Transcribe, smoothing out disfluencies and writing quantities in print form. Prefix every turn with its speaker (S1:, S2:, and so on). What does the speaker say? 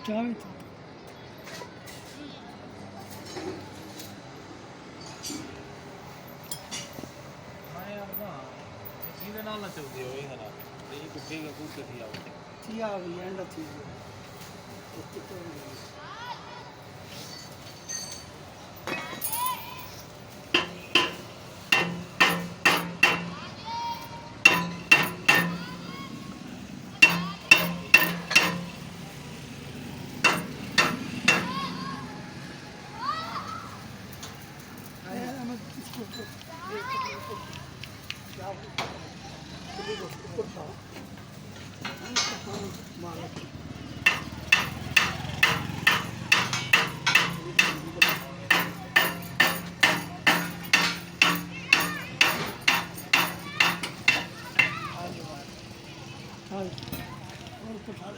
S1: ਚਾਹ ਵੀ
S2: ਹਾਂ ਯਾਰ ਨਾ ਇਹਦੇ ਨਾਲ ਨਾ ਚੱਲਦੀ ਹੋਵੇ ਹਨਾ ਇਹ ਕੁੱਤੀ ਦਾ ਕੁੱਤੇ ਦੀ ਆਉਂਦੀ
S1: ਥੀ ਆ ਗਈ ਐਂਡ ਥੀ हाँ और